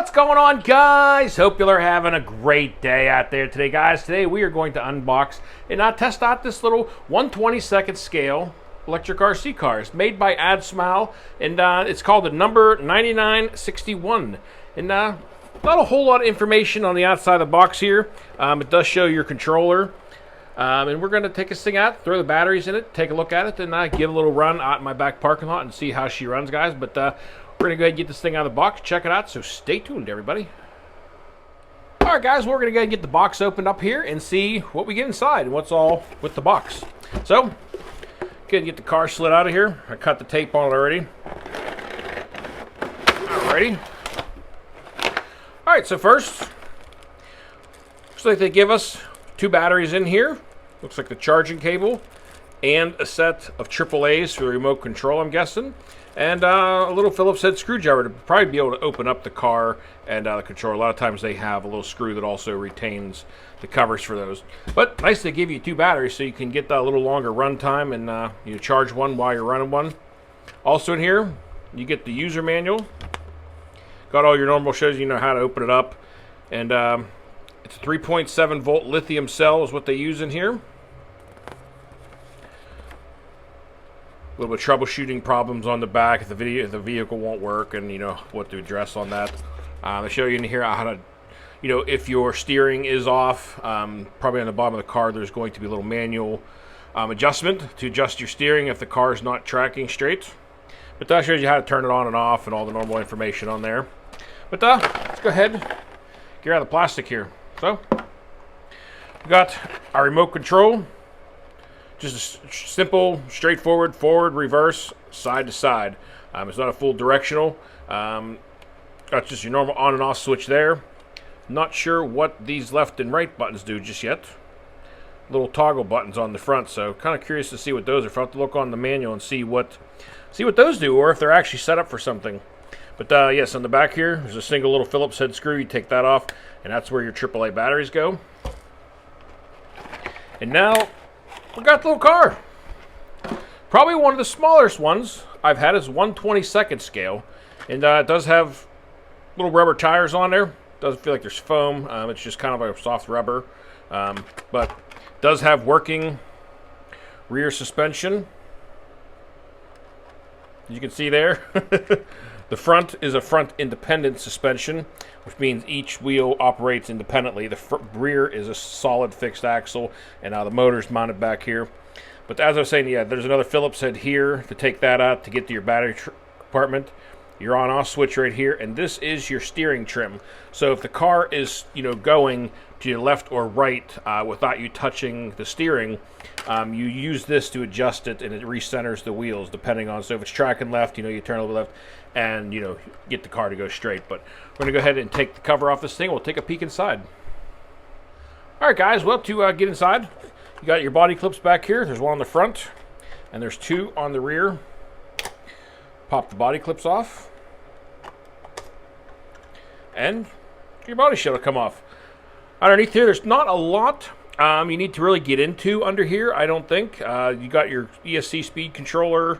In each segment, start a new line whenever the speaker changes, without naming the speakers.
What's going on, guys? Hope you're having a great day out there today, guys. Today we are going to unbox and test out this little 1/22 scale electric RC car. It's made by Addsmile, and it's called the number 9961. And not a whole lot of information on the outside of the box here. It does show your controller. And we're going to take this thing out, throw the batteries in it, take a look at it, and give a little run out in my back parking lot and see how she runs, guys. But we're going to go ahead and get this thing out of the box, check it out, so stay tuned, everybody. Alright, guys, we're going to go ahead and get the box opened up here and see what we get inside and what's all with the box. So, go ahead and get the car slid out of here. I cut the tape on it already. Alrighty. Alright, so first, looks like they give us 2 batteries in here. Looks like the charging cable and a set of AAAs for the remote control, I'm guessing. And a little Phillips head screwdriver to probably be able to open up the car and the controller. A lot of times they have a little screw that also retains the covers for those. But nice to give you 2 batteries so you can get that a little longer run time and you charge one while you're running one. Also in here, you get the user manual. Got all your normal, shows you know how to open it up. And it's a 3.7 volt lithium cell is what they use in here. A little bit of troubleshooting problems on the back if the vehicle won't work, and you know what to address on that. They show you in here how to, you know, if your steering is off, probably on the bottom of the car there's going to be a little manual adjustment to adjust your steering if the car is not tracking straight. But that shows you how to turn it on and off and all the normal information on there. But let's go ahead, get out of the plastic here. So we got our remote control. Just a simple, straightforward, forward, reverse, side to side. It's not a full directional. Got just your normal on and off switch there. Not sure what these left and right buttons do just yet. Little toggle buttons on the front, so kind of curious to see what those are. I'll have to look on the manual and see what those do, or if they're actually set up for something. But yes, on the back here, there's a single little Phillips head screw. You take that off, and that's where your AAA batteries go. And now, we got the little car. Probably one of the smallest ones I've had is 1/22 scale. And it does have little rubber tires on there. Doesn't feel like there's foam. It's just kind of like a soft rubber. But does have working rear suspension. As you can see there. The front is a front independent suspension, which means each wheel operates independently. The rear is a solid fixed axle, and now the motor's mounted back here. But as I was saying, yeah, there's another Phillips head here to take that out to get to your battery compartment. Your on-off switch right here, and this is your steering trim. So if the car is, you know, going to your left or right without you touching the steering, you use this to adjust it, and it recenters the wheels depending on. So if it's tracking left, you know, you turn a little left, and you know, get the car to go straight. But we're gonna go ahead and take the cover off this thing. We'll take a peek inside. All right, guys. Well, to get inside, you got your body clips back here. There's one on the front, and there's 2 on the rear. Pop the body clips off. And your body shell will come off. Underneath here, there's not a lot you need to really get into under here, I don't think. You got your ESC speed controller.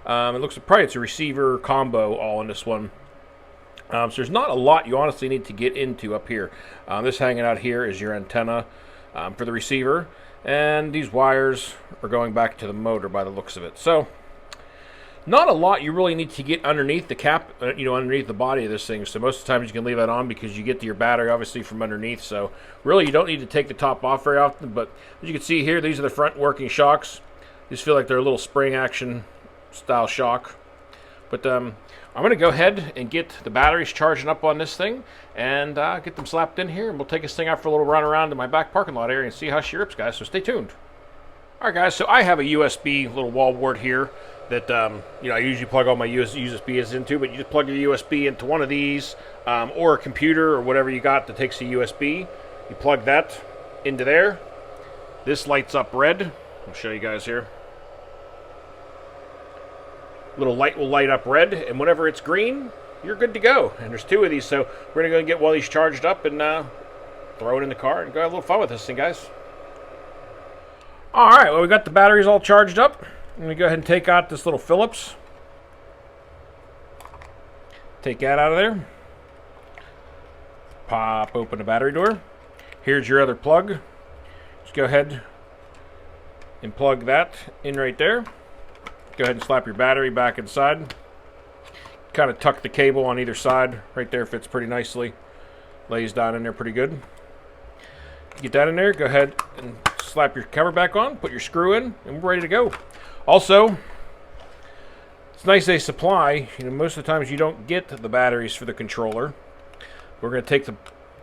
It looks like probably it's a receiver combo all in this one. So there's not a lot you honestly need to get into up here. This hanging out here is your antenna for the receiver. And these wires are going back to the motor by the looks of it. So not a lot you really need to get underneath the cap, you know, underneath the body of this thing. So most of the times you can leave that on because you get to your battery obviously from underneath. So really you don't need to take the top off very often. But as you can see here, these are the front working shocks. These feel like they're a little spring action style shock. But I'm going to go ahead and get the batteries charging up on this thing and get them slapped in here. And we'll take this thing out for a little run around in my back parking lot area and see how she rips, guys. So stay tuned. All right, guys, so I have a USB little wall wart here that you know, I usually plug all my USBs into, but you just plug your USB into one of these or a computer or whatever you got that takes a USB. You plug that into there. This lights up red. I'll show you guys here. Little light will light up red, and whenever it's green, you're good to go. And there's 2 of these, so we're going to go and get one of these charged up and throw it in the car and go have a little fun with this thing, guys. All right, well, we got the batteries all charged up. Let me go ahead and take out this little Phillips. Take that out of there. pop open the battery door. Here's your other plug. Just go ahead and plug that in right there. Go ahead and slap your battery back inside. Kind of tuck the cable on either side. Right there fits pretty nicely. Lays down in there pretty good. Get that in there. Go ahead and slap your cover back on. Put your screw in, and we're ready to go. Also, it's nice they supply. You know, most of the times you don't get the batteries for the controller. We're going to take the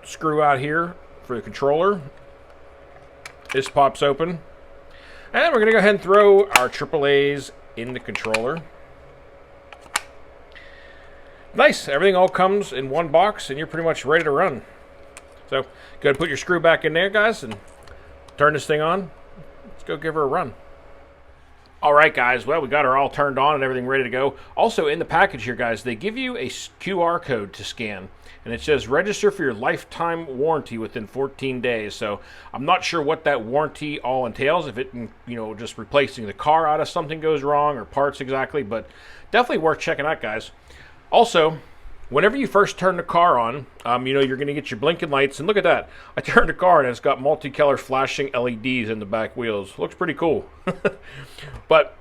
screw out here for the controller. This pops open. And we're going to go ahead and throw our AAAs in the controller. Nice. Everything all comes in one box, and you're pretty much ready to run. So, go ahead and put your screw back in there, guys, and turn this thing on. Let's go give her a run. All right, guys. Well, we got her all turned on and everything ready to go. Also, in the package here, guys, they give you a QR code to scan. And it says register for your lifetime warranty within 14 days. So I'm not sure what that warranty all entails. If it, you know, just replacing the car out if something goes wrong or parts exactly. But definitely worth checking out, guys. Also, whenever you first turn the car on, you know, you're going to get your blinking lights. And look at that. I turned the car and it's got multicolor flashing LEDs in the back wheels. Looks pretty cool. But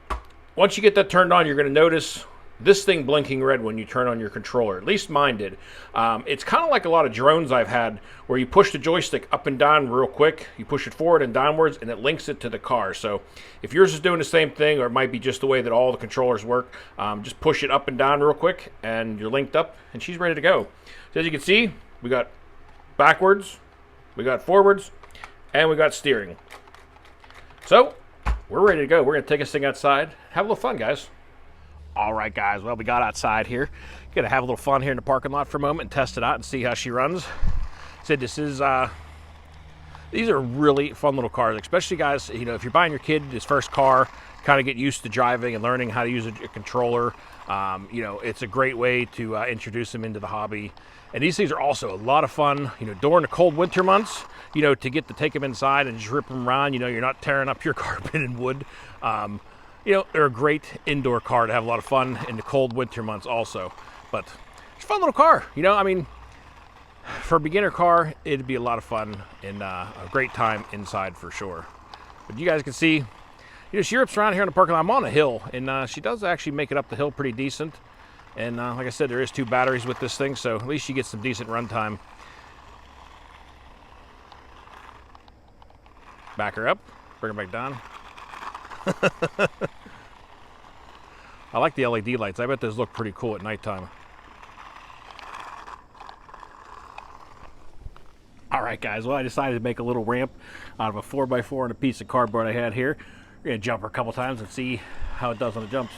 once you get that turned on, you're going to notice this thing blinking red when you turn on your controller. At least mine did. It's kind of like a lot of drones I've had where you push the joystick up and down real quick. You push it forward and downwards and it links it to the car. So if yours is doing the same thing, or it might be just the way that all the controllers work, just push it up and down real quick and you're linked up and she's ready to go. So as you can see, we got backwards, we got forwards, and we got steering. So we're ready to go. We're going to take this thing outside. Have a little fun, guys. All right, guys. Well, we got outside here. Gonna have a little fun here in the parking lot for a moment and test it out and see how she runs. Said this is these are really fun little cars, especially, guys, you know, if you're buying your kid his first car, kind of get used to driving and learning how to use a controller. You know, it's a great way to introduce them into the hobby. And these things are also a lot of fun, you know, during the cold winter months, you know, to get to take them inside and just rip them around. You know, you're not tearing up your carpet and wood. You know, they're a great indoor car to have a lot of fun in the cold winter months also. But it's a fun little car. You know, I mean, for a beginner car, it'd be a lot of fun and a great time inside for sure. But you guys can see, you know, she rips around here in the parking lot. I'm on a hill, and she does actually make it up the hill pretty decent. And like I said, there is 2 batteries with this thing, so at least she gets some decent run time. Back her up, bring her back down. I like the LED lights. I bet those look pretty cool at nighttime. All right, guys. Well, I decided to make a little ramp out of a 4x4 and a piece of cardboard I had here. We're going to jump her a couple times and see how it does on the jumps.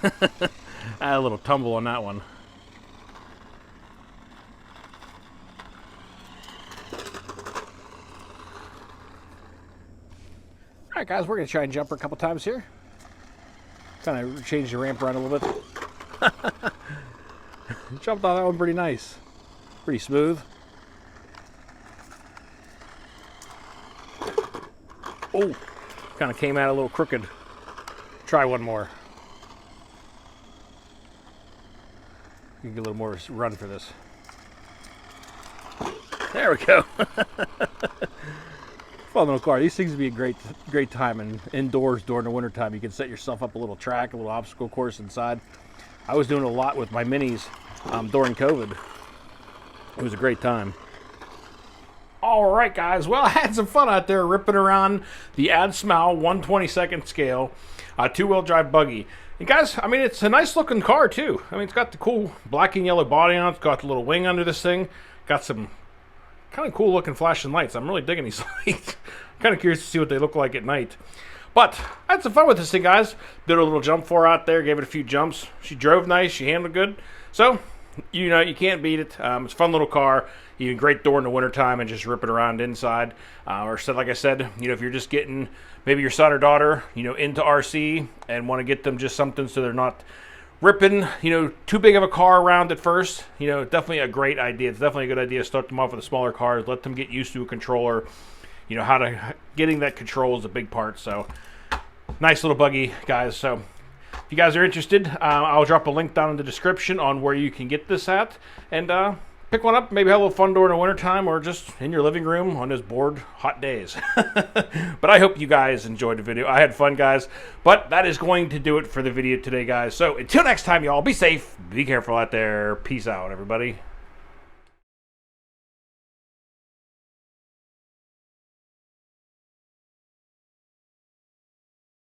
I had a little tumble on that one. All right, guys, we're going to try and jump her a couple times here. Kind of change the ramp around a little bit. Jumped on that one pretty nice. Pretty smooth. Oh, kind of came out a little crooked. Try one more. You can get a little more run for this. There we go. Fun little car. These things would be a great time and indoors during the winter time. You can set yourself up a little track, a little obstacle course inside. I was doing a lot with my minis during COVID. It was a great time. All right, guys. Well, I had some fun out there ripping around the Addsmile 1/22 scale 2-wheel drive buggy. And guys, I mean, it's a nice looking car too. I mean, it's got the cool black and yellow body on it. It's got the little wing under this thing. Got some kind of cool looking flashing lights. I'm really digging these lights. Kind of curious to see what they look like at night. But I had some fun with this thing, guys. Did a little jump for her out there, gave it a few jumps. She drove nice, she handled good. So, you know, you can't beat it. It's a fun little car. Even great during the wintertime and just rip it around inside. Or said, like I said, you know, if you're just getting maybe your son or daughter, you know, into RC and want to get them just something so they're not ripping, you know, too big of a car around at first, you know, definitely a great idea. It's definitely a good idea to start them off with the smaller cars, let them get used to a controller. You know, how to getting that control is a big part. So nice little buggy, guys. So If you guys are interested, I'll drop a link down in the description on where you can get this at. And pick one up, maybe have a little fun during the wintertime or just in your living room on those bored, hot days. But I hope you guys enjoyed the video. I had fun, guys. But that is going to do it for the video today, guys. So until next time, y'all, be safe, be careful out there. Peace out, everybody.